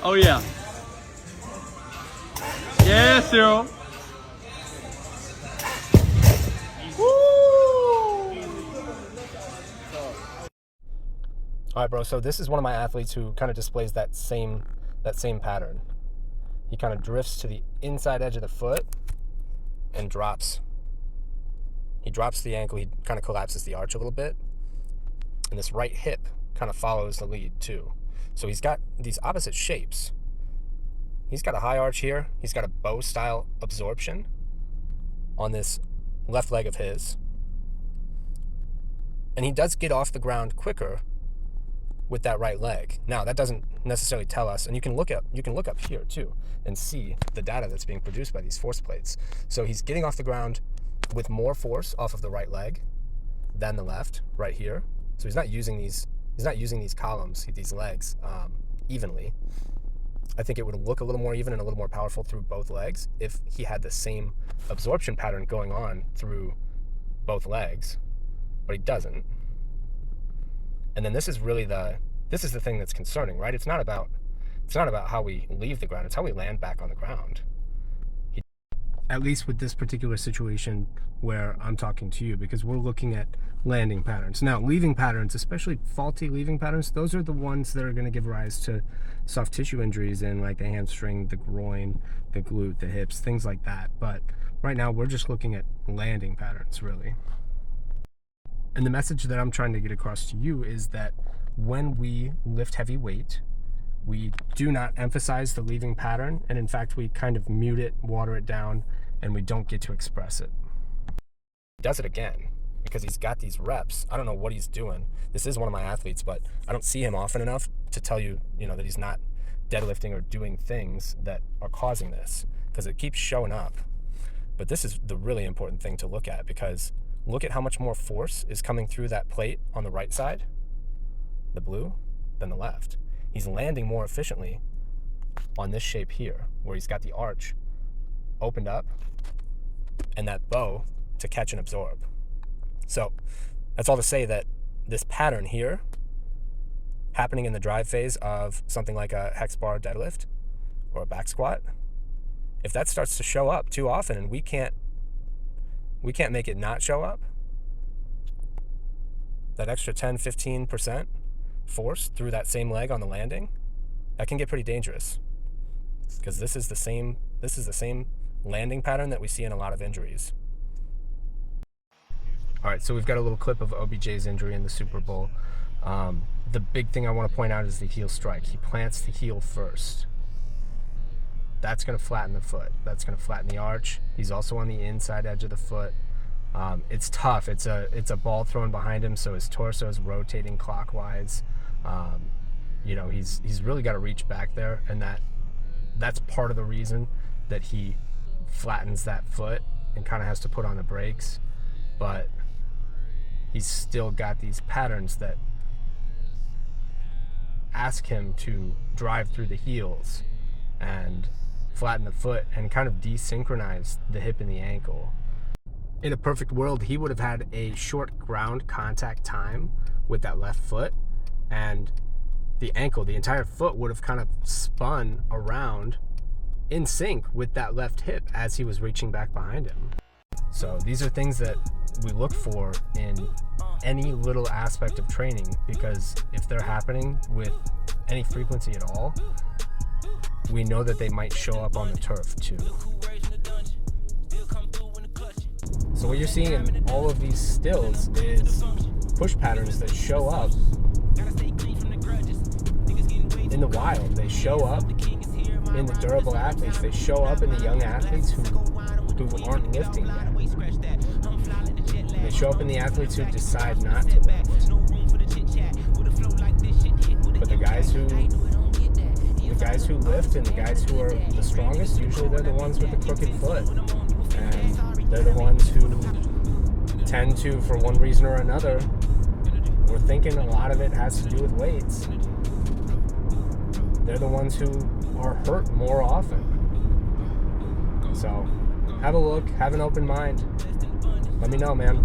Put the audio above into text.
Oh yeah. Yeah, Cyril. All right, bro. So this is one of my athletes who kind of displays that same pattern. He kind of drifts to the inside edge of the foot and drops. He drops the ankle. He kind of collapses the arch a little bit, and this right hip kind of follows the lead too. So he's got these opposite shapes. He's got a high arch here. He's got a bow style absorption on this left leg of his, and he does get off the ground quicker with that right leg. Now, that doesn't necessarily tell us, and you can look up here too and see the data that's being produced by these force plates. So he's getting off the ground with more force off of the right leg than the left, right here. So he's not using these columns, these legs, evenly. I think it would look a little more even and a little more powerful through both legs if he had the same absorption pattern going on through both legs, but he doesn't. And then this is the thing that's concerning, right? It's not about how we leave the ground, it's how we land back on the ground. At least with this particular situation where I'm talking to you, because we're looking at landing patterns. Now, leaving patterns, especially faulty leaving patterns, those are the ones that are going to give rise to soft tissue injuries in like the hamstring, the groin, the glute, the hips, things like that. But right now we're just looking at landing patterns, really. And the message that I'm trying to get across to you is that when we lift heavy weight, we do not emphasize the leaving pattern, and in fact we kind of mute it, water it down, and we don't get to express it. He does it again because he's got these reps. I don't know what he's doing. This is one of my athletes, but I don't see him often enough to tell you, that he's not deadlifting or doing things that are causing this, because it keeps showing up. But this is the really important thing to look at, because look at how much more force is coming through that plate on the right side, the blue, than the left. He's landing more efficiently on this shape here, where he's got the arch opened up and that bow to catch and absorb. So that's all to say that this pattern here, happening in the drive phase of something like a hex bar deadlift or a back squat, if that starts to show up too often and we can't make it not show up, that extra 10-15% force through that same leg on the landing, that can get pretty dangerous, because this is the same landing pattern that we see in a lot of injuries. All right, so we've got a little clip of OBJ's injury in the Super Bowl. The big thing I want to point out is the heel strike. He plants the heel first. That's going to flatten the foot. That's going to flatten the arch. He's also on the inside edge of the foot. It's tough. It's a ball thrown behind him, so his torso is rotating clockwise. He's really got to reach back there, and that's part of the reason that he flattens that foot and kind of has to put on the brakes. But he's still got these patterns that ask him to drive through the heels and flatten the foot and kind of desynchronize the hip and the ankle. In a perfect world, he would have had a short ground contact time with that left foot, and the ankle, the entire foot, would have kind of spun around in sync with that left hip as he was reaching back behind him. So these are things that we look for in any little aspect of training, because if they're happening with any frequency at all, we know that they might show up on the turf too. So what you're seeing in all of these stills is push patterns that show up in the wild. They show up in the durable athletes. They show up in the young athletes who aren't lifting yet. They show up in the athletes who decide not to lift. But the guys who lift and the guys who are the strongest, usually they're the ones with the crooked foot. And they're the ones who tend to, for one reason or another, we're thinking a lot of it has to do with weights. They're the ones who are hurt more often. So have a look, have an open mind. Let me know, man.